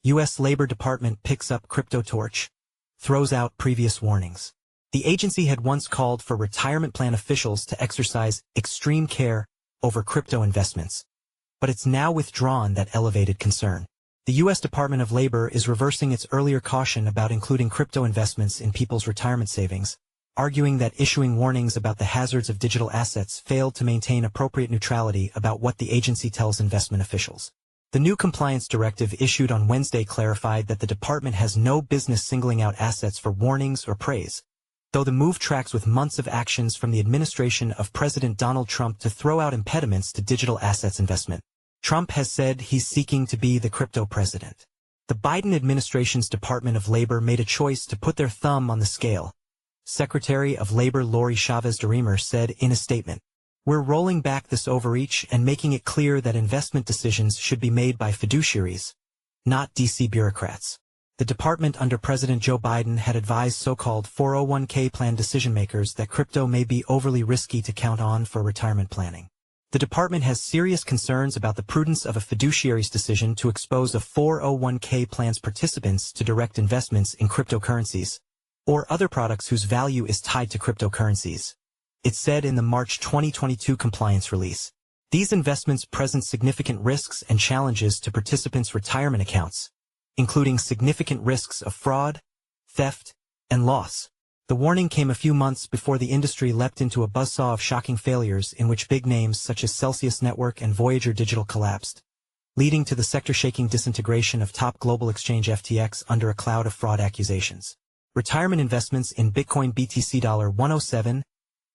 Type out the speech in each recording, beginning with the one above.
U.S. Labor Department picks up crypto torch, throws out previous warnings. The agency had once called for retirement plan officials to exercise extreme care over crypto investments, but it's now withdrawn that elevated concern. The U.S. Department of Labor is reversing its earlier caution about including crypto investments in people's retirement savings, arguing that issuing warnings about the hazards of digital assets failed to maintain appropriate neutrality about what the agency tells investment officials. The new compliance directive issued on Wednesday clarified that the department has no business singling out assets for warnings or praise, though the move tracks with months of actions from the administration of President Donald Trump to throw out impediments to digital assets investment. Trump has said he's seeking to be the crypto president. The Biden administration's Department of Labor made a choice to put their thumb on the scale. Secretary of Labor Lori Chavez-DeRemer said in a statement, "We're rolling back this overreach and making it clear that investment decisions should be made by fiduciaries, not D.C. bureaucrats." The department under President Joe Biden had advised so-called 401k plan decision-makers that crypto may be overly risky to count on for retirement planning. The department has serious concerns about the prudence of a fiduciary's decision to expose a 401k plan's participants to direct investments in cryptocurrencies, or other products whose value is tied to cryptocurrencies. It said in the March 2022 compliance release, these investments present significant risks and challenges to participants' retirement accounts, including significant risks of fraud, theft, and loss. The warning came a few months before the industry leapt into a buzzsaw of shocking failures in which big names such as Celsius Network and Voyager Digital collapsed, leading to the sector-shaking disintegration of top global exchange FTX under a cloud of fraud accusations. Retirement investments in Bitcoin BTC $107.0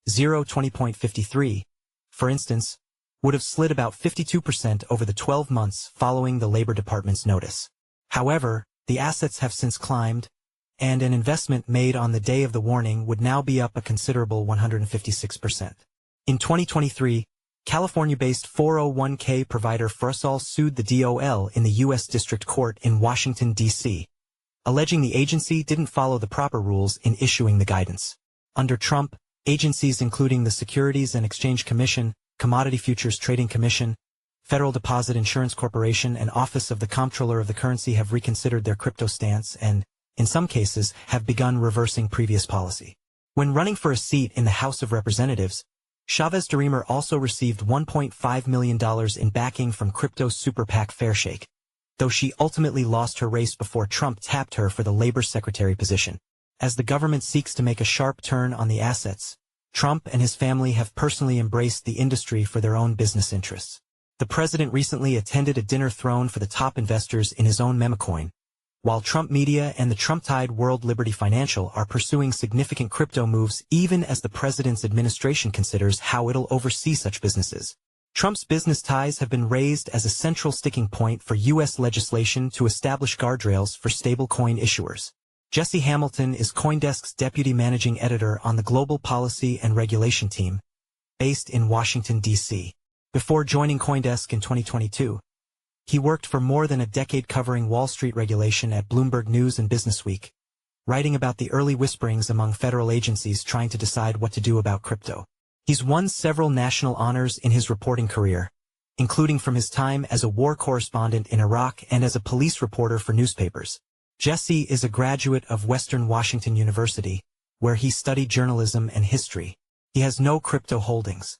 $20.53, for instance, would have slid about 52% over the 12 months following the Labor Department's notice. However, the assets have since climbed, and an investment made on the day of the warning would now be up a considerable 156%. In 2023, California-based 401k provider Frusall sued the DOL in the U.S. District Court in Washington, D.C., alleging the agency didn't follow the proper rules in issuing the guidance. Under Trump, agencies including the Securities and Exchange Commission, Commodity Futures Trading Commission, Federal Deposit Insurance Corporation, and Office of the Comptroller of the Currency have reconsidered their crypto stance and, in some cases, have begun reversing previous policy. When running for a seat in the House of Representatives, Chavez-DeRemer also received $1.5 million in backing from crypto super PAC Fairshake, though she ultimately lost her race before Trump tapped her for the Labor Secretary position. As the government seeks to make a sharp turn on the assets, Trump and his family have personally embraced the industry for their own business interests. The president recently attended a dinner thrown for the top investors in his own memecoin, while Trump Media and the Trump-tied World Liberty Financial are pursuing significant crypto moves even as the president's administration considers how it'll oversee such businesses. Trump's business ties have been raised as a central sticking point for U.S. legislation to establish guardrails for stablecoin issuers. Jesse Hamilton is CoinDesk's deputy managing editor on the Global Policy and Regulation team, based in Washington, D.C. Before joining CoinDesk in 2022, he worked for more than a decade covering Wall Street regulation at Bloomberg News and Businessweek, writing about the early whisperings among federal agencies trying to decide what to do about crypto. He's won several national honors in his reporting career, including from his time as a war correspondent in Iraq and as a police reporter for newspapers. Jesse is a graduate of Western Washington University, where he studied journalism and history. He has no crypto holdings.